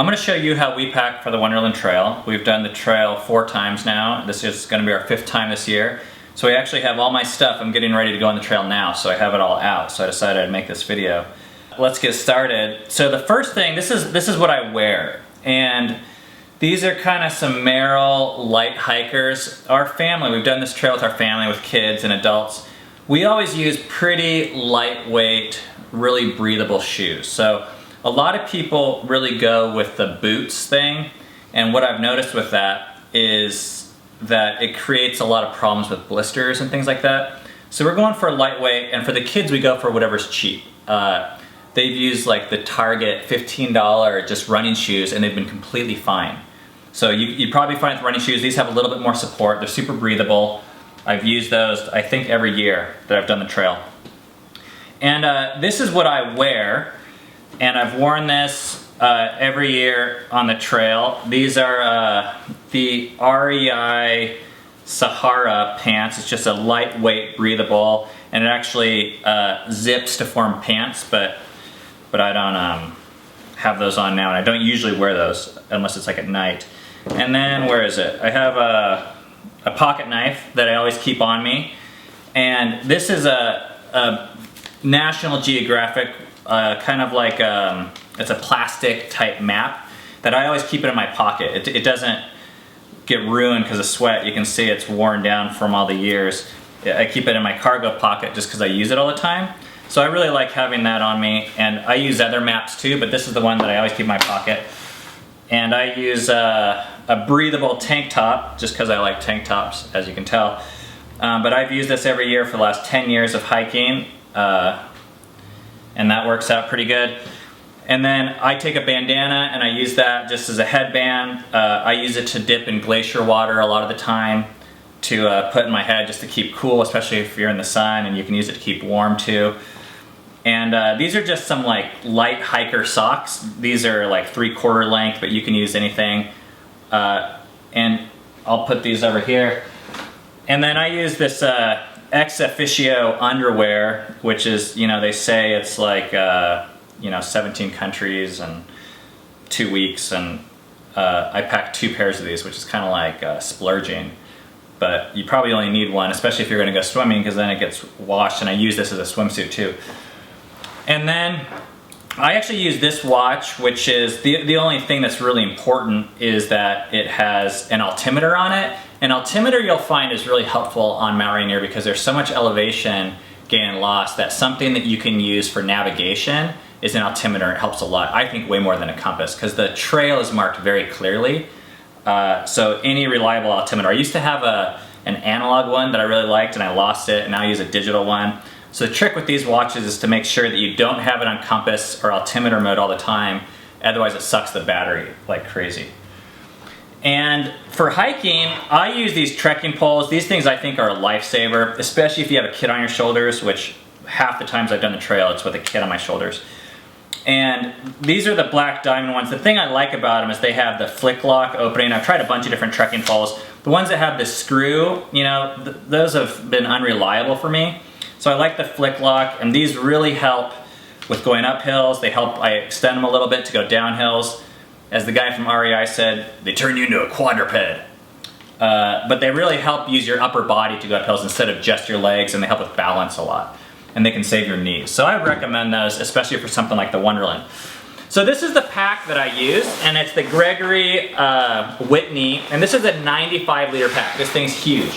going to show you how we pack for the Wonderland Trail. We've done the trail 4 times now. This is going to be our 5th time this year. So I actually have all my stuff. I'm getting ready to go on the trail now, so I have it all out. So I decided I'd make this video. Let's get started. So the first thing, this is what I wear. And these are kind of some Merrill light hikers. Our family, we've done this trail with our family, with kids and adults. We always use pretty lightweight, really breathable shoes. So a lot of people really go with the boots thing. And what I've noticed with that is that it creates a lot of problems with blisters and things like that. So we're going for lightweight, and for the kids we go for whatever's cheap. They've used like the Target $15 just running shoes, and they've been completely fine. So you probably find with running shoes, these have a little bit more support. They're super breathable. I've used those, I think, every year that I've done the trail. And this is what I wear, and I've worn this every year on the trail. These are the REI Sahara pants. It's just a lightweight, breathable, and it actually zips to form pants, but I don't have those on now, and I don't usually wear those unless it's like at night. And then, where is it? I have a pocket knife that I always keep on me, and this is a National Geographic, kind of like, it's a plastic type map that I always keep it in my pocket. It doesn't get ruined because of sweat. You can see it's worn down from all the years. I keep it in my cargo pocket just because I use it all the time. So I really like having that on me, and I use other maps too, but this is the one that I always keep in my pocket. And I use a breathable tank top just because I like tank tops, as you can tell. But I've used this every year for the last 10 years of hiking, and that works out pretty good. And then I take a bandana and I use that just as a headband. I use it to dip in glacier water a lot of the time to put in my head just to keep cool, especially if you're in the sun, and you can use it to keep warm too. And these are just some like light hiker socks. These are like 3/4 length, but you can use anything. And I'll put these over here. And then I use this ex officio underwear, which is, you know, they say it's like, you know, 17 countries and 2 weeks, and I pack 2 pairs of these, which is kind of like splurging. But you probably only need one, especially if you're going to go swimming, because then it gets washed, and I use this as a swimsuit too. And then I actually use this watch, which is the only thing that's really important is that it has an altimeter on it. An altimeter, you'll find, is really helpful on Mount Rainier because there's so much elevation gain and loss that something that you can use for navigation is an altimeter. It helps a lot, I think, way more than a compass, because the trail is marked very clearly. So any reliable altimeter. I used to have an analog one that I really liked, and I lost it, and now I use a digital one. So the trick with these watches is to make sure that you don't have it on compass or altimeter mode all the time, otherwise it sucks the battery like crazy. And for hiking, I use these trekking poles. These things I think are a lifesaver, especially if you have a kid on your shoulders, which half the times I've done the trail, it's with a kid on my shoulders. And these are the black diamond ones. The thing I like about them is they have the flick lock opening. I've tried a bunch of different trekking poles. The ones that have the screw, you know, those have been unreliable for me. So I like the flick lock, and these really help with going up hills. They help, I extend them a little bit to go down hills. As the guy from REI said, they turn you into a quadruped. But they really help use your upper body to go up hills instead of just your legs, and they help with balance a lot. And they can save your knees. So I recommend those, especially for something like the Wonderland. So this is the pack that I use, and it's the Gregory Whitney, and this is a 95-liter pack. This thing's huge.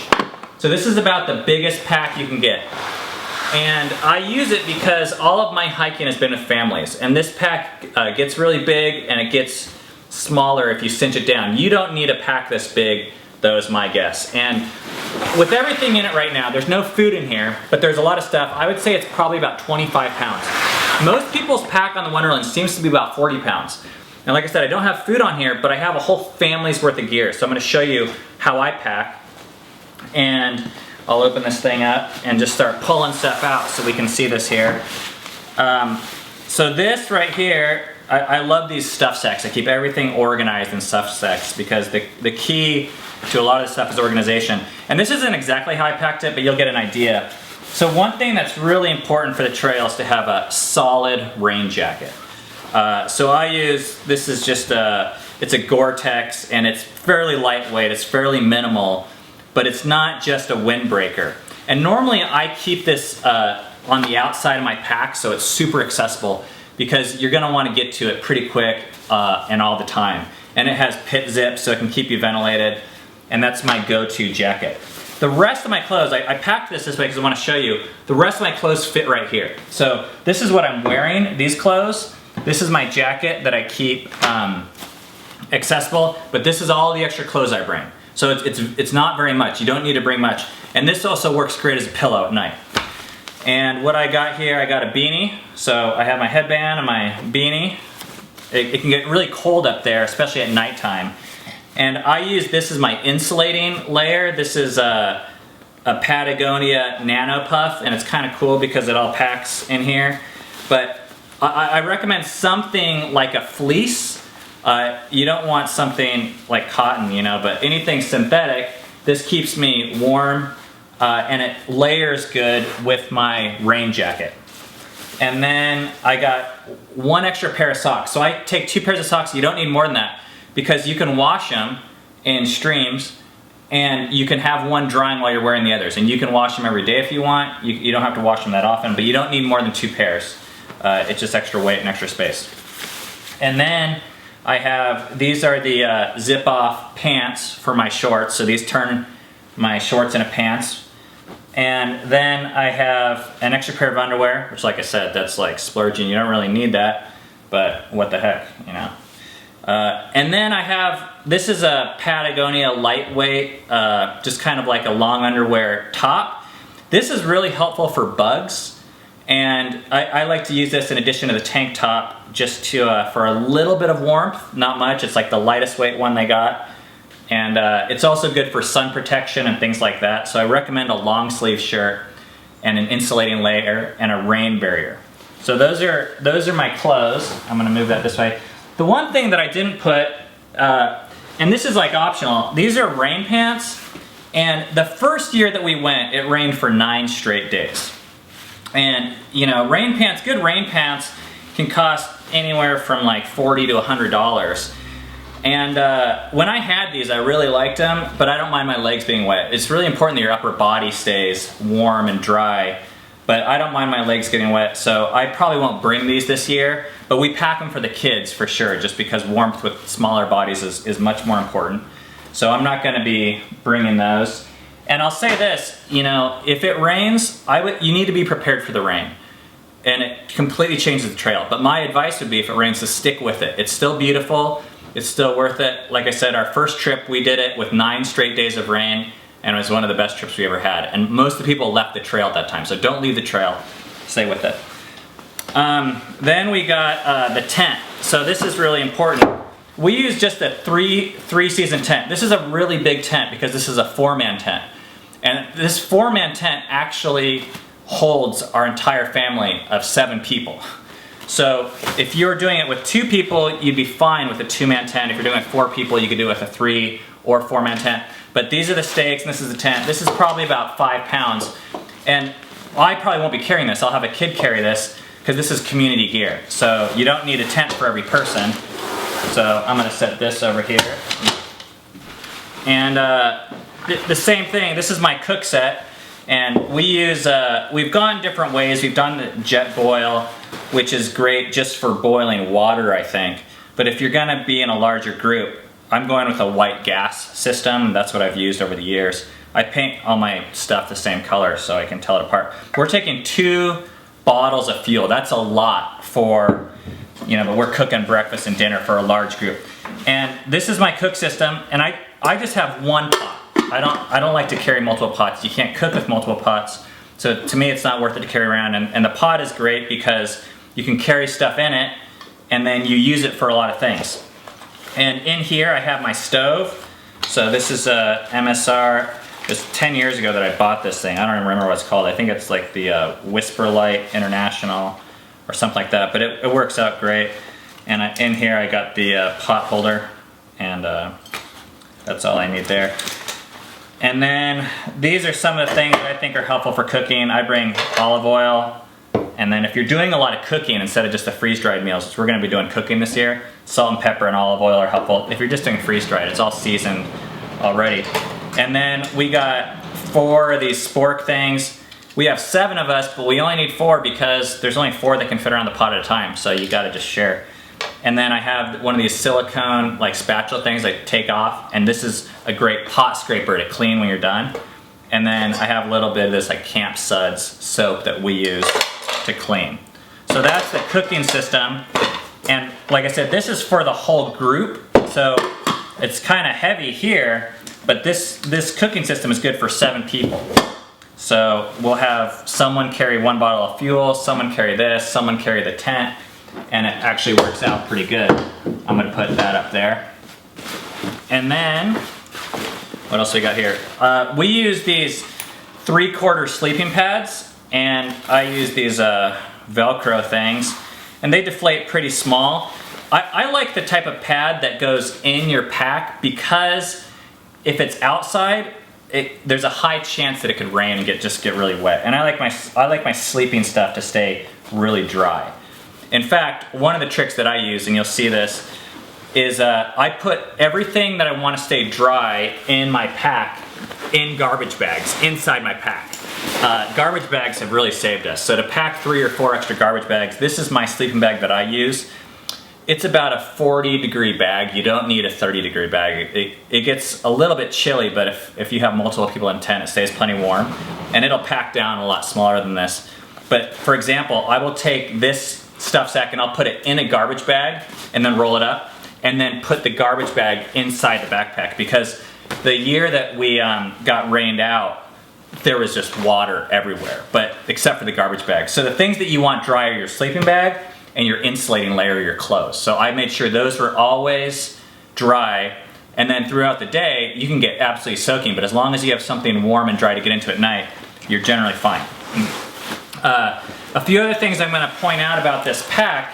So this is about the biggest pack you can get. And I use it because all of my hiking has been with families, and this pack gets really big and it gets smaller if you cinch it down. You don't need a pack this big, though, is my guess. And with everything in it right now, there's no food in here, but there's a lot of stuff. I would say it's probably about 25 pounds. Most people's pack on the Wonderland seems to be about 40 pounds. And like I said, I don't have food on here, but I have a whole family's worth of gear. So I'm going to show you how I pack. And I'll open this thing up and just start pulling stuff out so we can see this here. So this right here, I love these stuff sacks. I keep everything organized in stuff sacks because the key to a lot of this stuff is organization. And this isn't exactly how I packed it, but you'll get an idea. So one thing that's really important for the trail is to have a solid rain jacket. So I use, this is just it's a Gore-Tex, and it's fairly lightweight, it's fairly minimal, but it's not just a windbreaker. And normally I keep this on the outside of my pack so it's super accessible, because you're gonna wanna get to it pretty quick and all the time. And it has pit zips so it can keep you ventilated, and that's my go-to jacket. The rest of my clothes, I packed this way because I want to show you, the rest of my clothes fit right here. So this is what I'm wearing, these clothes. This is my jacket that I keep accessible, but this is all the extra clothes I bring. So it's not very much, you don't need to bring much. And this also works great as a pillow at night. And what I got here, I got a beanie. So I have my headband and my beanie. It can get really cold up there, especially at nighttime. And I use this as my insulating layer. This is a Patagonia Nano Puff, and it's kind of cool because it all packs in here. But I recommend something like a fleece. You don't want something like cotton, you know, but anything synthetic. This keeps me warm, and it layers good with my rain jacket. And then I got one extra pair of socks. So I take 2 pairs of socks. You don't need more than that, because you can wash them in streams, and you can have one drying while you're wearing the others. And you can wash them every day if you want. You don't have to wash them that often, but you don't need more than 2 pairs. It's just extra weight and extra space. And then I have, these are the zip-off pants for my shorts. So these turn my shorts into pants. And then I have an extra pair of underwear, which, like I said, that's like splurging. You don't really need that, but what the heck, you know. And then I have, this is a Patagonia lightweight, just kind of like a long underwear top. This is really helpful for bugs, and I like to use this in addition to the tank top, just to for a little bit of warmth, not much. It's like the lightest weight one they got. And it's also good for sun protection and things like that. So I recommend a long sleeve shirt and an insulating layer and a rain barrier. So those are my clothes. I'm gonna move that this way. The one thing that I didn't put, and this is like optional, these are rain pants. And the first year that we went, it rained for 9 straight days. And you know, rain pants, good rain pants can cost anywhere from like $40 to $100. And when I had these, I really liked them, but I don't mind my legs being wet. It's really important that your upper body stays warm and dry, but I don't mind my legs getting wet, so I probably won't bring these this year, but we pack them for the kids for sure, just because warmth with smaller bodies is much more important. So I'm not gonna be bringing those. And I'll say this, you know, if it rains, you need to be prepared for the rain. And it completely changes the trail. But my advice would be, if it rains, to stick with it. It's still beautiful. It's still worth it. Like I said, our first trip, we did it with 9 straight days of rain, and it was one of the best trips we ever had. And most of the people left the trail at that time, so don't leave the trail. Stay with it. Then we got the tent. So this is really important. We use just a three-season tent. This is a really big tent because this is a 4-man tent. And this 4-man tent actually holds our entire family of 7 people. So if you're doing it with 2 people, you'd be fine with a 2-man tent. If you're doing it with 4 people, you could do it with a 3 or 4-man tent. But these are the stakes, and this is the tent. This is probably about 5 pounds. And I probably won't be carrying this. I'll have a kid carry this, because this is community gear. So you don't need a tent for every person. So I'm gonna set this over here. And the same thing, this is my cook set. And we use, we've gone different ways. We've done the jet boil, which is great just for boiling water, I think. But if you're gonna be in a larger group, I'm going with a white gas system. That's what I've used over the years. I paint all my stuff the same color so I can tell it apart. We're taking 2 bottles of fuel. That's a lot for, you know, but we're cooking breakfast and dinner for a large group. And this is my cook system, and I just have 1 pot. I don't like to carry multiple pots. You can't cook with multiple pots. So to me, it's not worth it to carry around. And the pot is great because you can carry stuff in it, and then you use it for a lot of things. And in here, I have my stove. So this is a MSR. It was 10 years ago that I bought this thing. I don't even remember what it's called. I think it's like the Whisper Light International or something like that. But it works out great. And in here, I got the pot holder, and that's all I need there. And then these are some of the things that I think are helpful for cooking. I bring olive oil And then if you're doing a lot of cooking instead of just the freeze-dried meals, which we're gonna be doing cooking this year, salt and pepper and olive oil are helpful. If you're just doing freeze-dried, it's all seasoned already. And then we got 4 of these spork things. We have 7 of us, but we only need 4 because there's only 4 that can fit around the pot at a time, so you gotta just share. And then I have one of these silicone like spatula things I take off, and this is a great pot scraper to clean when you're done. And then I have a little bit of this like Camp Suds soap that we use to clean. So that's the cooking system. And like I said, this is for the whole group. So it's kind of heavy here, but this cooking system is good for 7 people. So we'll have someone carry 1 bottle of fuel, someone carry this, someone carry the tent, and it actually works out pretty good. I'm gonna put that up there. And then, what else we got here? We use these 3/4 sleeping pads, and I use these Velcro things, and they deflate pretty small. I like the type of pad that goes in your pack because if it's outside, there's a high chance that it could rain and just get really wet. And I like my sleeping stuff to stay really dry. In fact, one of the tricks that I use, and you'll see this, is I put everything that I want to stay dry in my pack in garbage bags inside my pack. Garbage bags have really saved us. So to pack 3 or 4 extra garbage bags, this is my sleeping bag that I use. It's about a 40-degree bag. You don't need a 30-degree bag. It gets a little bit chilly, but if you have multiple people in a tent, it stays plenty warm, and it'll pack down a lot smaller than this. But for example, I will take this stuff sack and I'll put it in a garbage bag and then roll it up, and then put the garbage bag inside the backpack, because the year that we got rained out, there was just water everywhere, but except for the garbage bag. So the things that you want dry are your sleeping bag and your insulating layer of your clothes. So I made sure those were always dry, and then throughout the day, you can get absolutely soaking, but as long as you have something warm and dry to get into at night, you're generally fine. A few other things I'm gonna point out about this pack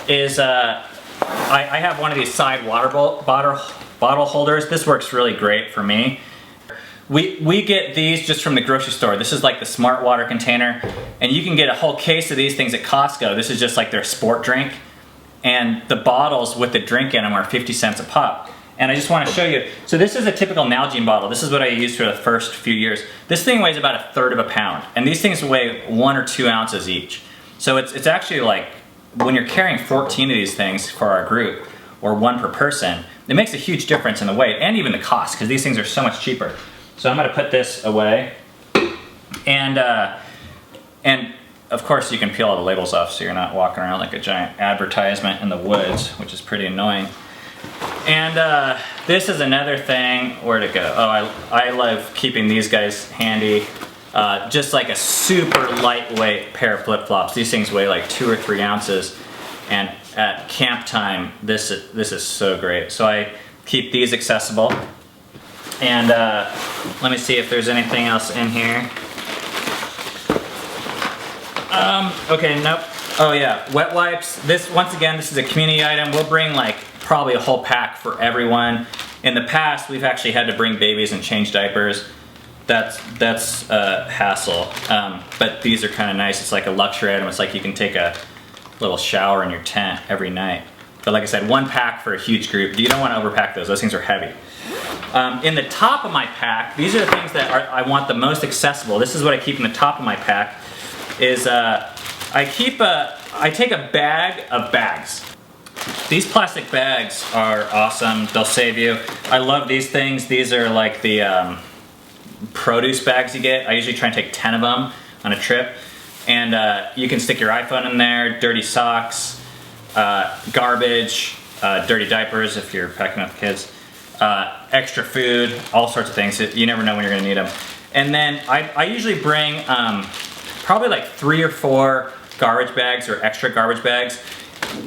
is I have one of these side water bottle holders. This works really great for me. We get these just from the grocery store. This is like the Smart Water container, and you can get a whole case of these things at Costco. This is just like their sport drink, and the bottles with the drink in them are 50 cents a pop. And I just want to show you, so this is a typical Nalgene bottle. This is what I used for the first few years. This thing weighs about 1/3 of a pound, and these things weigh 1 or 2 ounces each. So it's actually like, when you're carrying 14 of these things for our group, or 1 per person, it makes a huge difference in the weight and even the cost, because these things are so much cheaper. So I'm gonna put this away. And of course you can peel all the labels off so you're not walking around like a giant advertisement in the woods, which is pretty annoying. And this is another thing. Where'd it go? Oh, I love keeping these guys handy. Just like a super lightweight pair of flip-flops. These things weigh like 2 or 3 ounces. And at camp time, this is so great. So I keep these accessible. And let me see if there's anything else in here. Okay, nope. Oh yeah, wet wipes. Once again, this is a community item. We'll bring like probably a whole pack for everyone. In the past, we've actually had to bring babies and change diapers. That's a hassle. But these are kind of nice. It's like a luxury item. It's like you can take a little shower in your tent every night. But like I said, 1 pack for a huge group. You don't want to overpack those. Those things are heavy. In the top of my pack, these are the things that I want the most accessible. This is what I keep in the top of my pack. Is I take a bag of bags. These plastic bags are awesome. They'll save you. I love these things. These are like the produce bags you get. I usually try and take 10 of them on a trip. And you can stick your iPhone in there, dirty socks, garbage, dirty diapers if you're packing up the kids, extra food, all sorts of things. You never know when you're gonna need them. And then I usually bring probably like 3 or 4 garbage bags or extra garbage bags.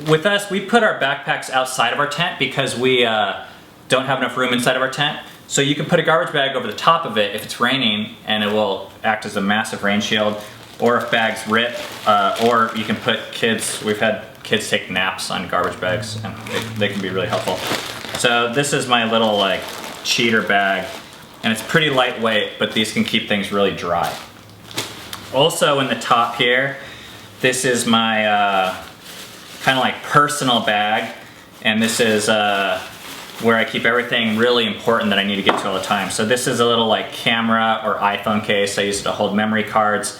With us, we put our backpacks outside of our tent because we don't have enough room inside of our tent. So you can put a garbage bag over the top of it if it's raining, and it will act as a massive rain shield. Or if bags rip, or you can put kids, we've had kids take naps on garbage bags, and they can be really helpful. So this is my little like cheater bag, and it's pretty lightweight, but these can keep things really dry. Also in the top here, This is my kind of like personal bag, and this is where I keep everything really important that I need to get to all the time. So this is a little like camera or iPhone case. I use it to hold memory cards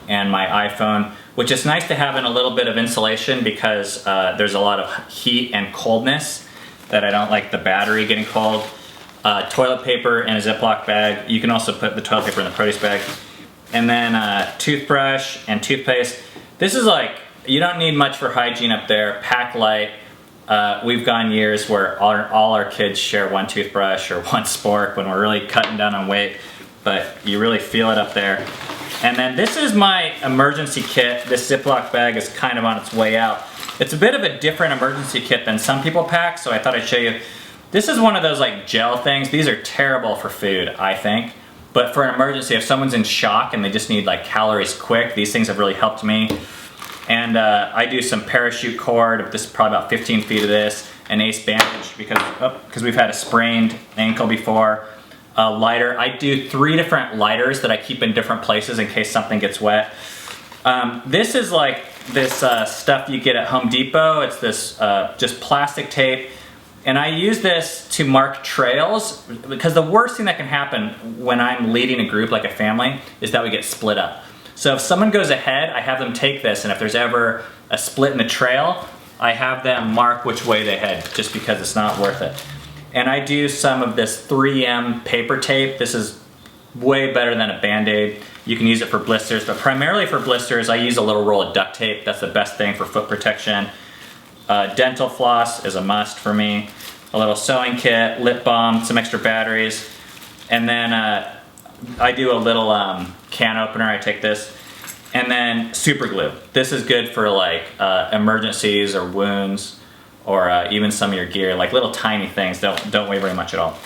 and my iPhone, which is nice to have in a little bit of insulation because there's a lot of heat and coldness that I don't like the battery getting cold. Toilet paper in a Ziploc bag. You can also put the toilet paper in the produce bag. And then toothbrush and toothpaste. This is like, you don't need much for hygiene up there. Pack light. We've gone years where all our kids share one toothbrush or one spork when we're really cutting down on weight, but you really feel it up there. And then this is my emergency kit. This Ziploc bag is kind of on its way out. It's a bit of a different emergency kit than some people pack, so I thought I'd show you. This is one of those like gel things. These are terrible for food, I think. But for an emergency, if someone's in shock and they just need like calories quick, these things have really helped me. And I do some parachute cord. This is probably about 15 feet of this. An ace bandage because we've had a sprained ankle before. A lighter. I do 3 different lighters that I keep in different places in case something gets wet. This is like this stuff you get at Home Depot. It's this just plastic tape. And I use this to mark trails because the worst thing that can happen when I'm leading a group like a family is that we get split up. So if someone goes ahead, I have them take this, and if there's ever a split in the trail, I have them mark which way they head just because it's not worth it. And I do some of this 3M paper tape. This is way better than a Band-Aid. You can use it for blisters, but primarily for blisters, I use a little roll of duct tape. That's the best thing for foot protection. Dental floss is a must for me. A little sewing kit, lip balm, some extra batteries. And then I do a little can opener. I take this. And then super glue. This is good for like emergencies or wounds or even some of your gear. Like little tiny things don't weigh very much at all.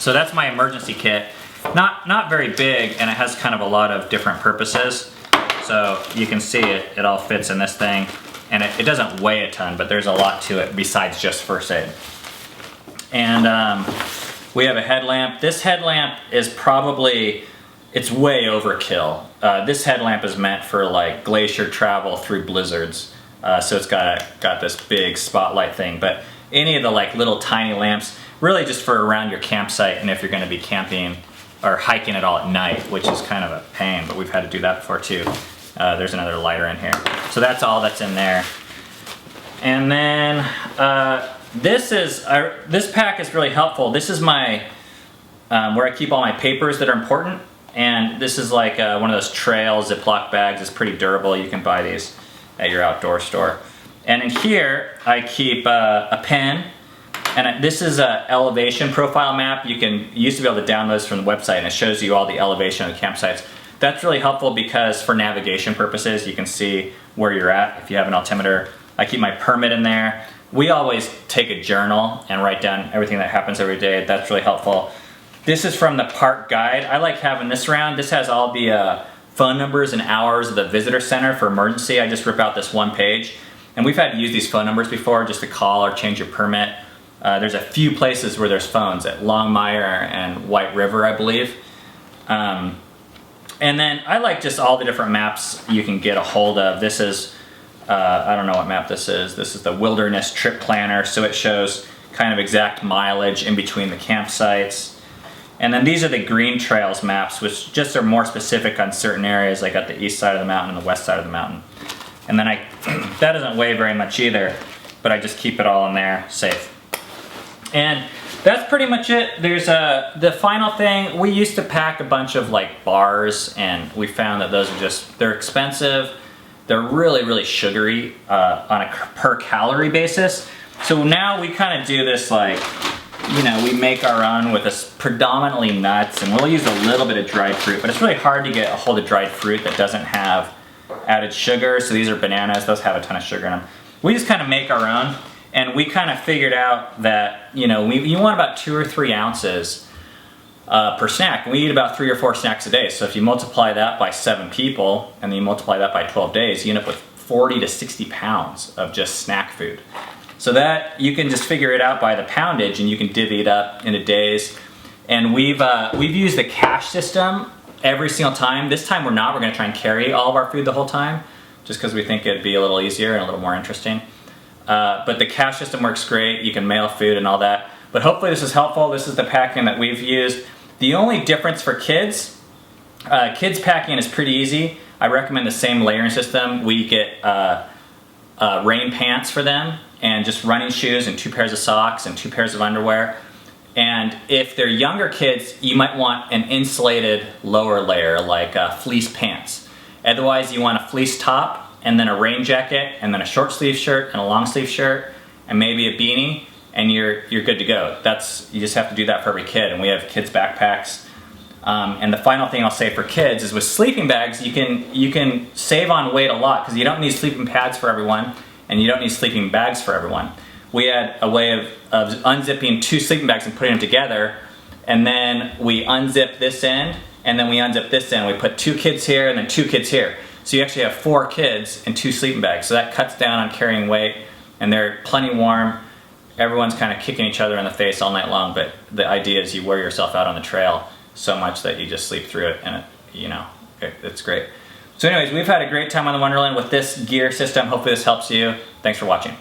So that's my emergency kit. Not very big, and it has kind of a lot of different purposes. So you can see it all fits in this thing. And it doesn't weigh a ton, but there's a lot to it besides just first aid. And we have a headlamp. This headlamp is probably, it's way overkill. This headlamp is meant for like glacier travel through blizzards. So it's got this big spotlight thing. But any of the like little tiny lamps, really just for around your campsite and if you're gonna be camping or hiking at all at night, which is kind of a pain, but we've had to do that before too. There's another lighter in here. So that's all that's in there. And then this pack is really helpful. This is my, where I keep all my papers that are important. And this is like one of those trail Ziploc bags. It's pretty durable. You can buy these at your outdoor store. And in here, I keep a pen. And this is an elevation profile map. You used to be able to download this from the website, and it shows you all the elevation of the campsites. That's really helpful because for navigation purposes, you can see where you're at if you have an altimeter. I keep my permit in there. We always take a journal and write down everything that happens every day. That's really helpful. This is from the park guide. I like having this around. This has all the phone numbers and hours of the visitor center for emergency. I just rip out this one page. And we've had to use these phone numbers before just to call or change your permit. There's a few places where there's phones at Longmire and White River, I believe. And then I like just all the different maps you can get a hold of. This is, I don't know what map this is. This is the Wilderness Trip Planner, so it shows kind of exact mileage in between the campsites. And then these are the Green Trails maps, which just are more specific on certain areas, like at the east side of the mountain and the west side of the mountain. And then that doesn't weigh very much either, but I just keep it all in there, safe. And that's pretty much it. There's the final thing, we used to pack a bunch of like bars, and we found that those are they're expensive. They're really, really sugary on a per calorie basis. So now we kind of do this like, you know, we make our own with predominantly nuts, and we'll use a little bit of dried fruit, but it's really hard to get a hold of dried fruit that doesn't have added sugar. So these are bananas, those have a ton of sugar in them. We just kind of make our own. And we kind of figured out that, you know, you want about 2 or 3 ounces per snack. We eat about 3 or 4 snacks a day. So if you multiply that by 7 people, and then you multiply that by 12 days, you end up with 40 to 60 pounds of just snack food. So that, you can just figure it out by the poundage, and you can divvy it up into days. And we've used the cash system every single time. This time we're not. We're going to try and carry all of our food the whole time. just because we think it'd be a little easier and a little more interesting. But the cash system works great. You can mail food and all that. But hopefully this is helpful. This is the packing that we've used. The only difference for kids, kids packing is pretty easy. I recommend the same layering system. We get rain pants for them, and just running shoes, and 2 pairs of socks, and 2 pairs of underwear. And if they're younger kids, you might want an insulated lower layer, like fleece pants. Otherwise, you want a fleece top, and then a rain jacket, and then a short sleeve shirt, and a long sleeve shirt, and maybe a beanie, and you're good to go. You just have to do that for every kid, and we have kids backpacks. And the final thing I'll say for kids is with sleeping bags, you can save on weight a lot, because you don't need sleeping pads for everyone, and you don't need sleeping bags for everyone. We had a way of unzipping 2 sleeping bags and putting them together, and then we unzip this end, and then we unzip this end. We put 2 kids here and then 2 kids here. So you actually have 4 kids and 2 sleeping bags. So that cuts down on carrying weight, and they're plenty warm. Everyone's kind of kicking each other in the face all night long, but the idea is you wear yourself out on the trail so much that you just sleep through it, and it's great. So anyways, we've had a great time on the Wonderland with this gear system. Hopefully this helps you. Thanks for watching.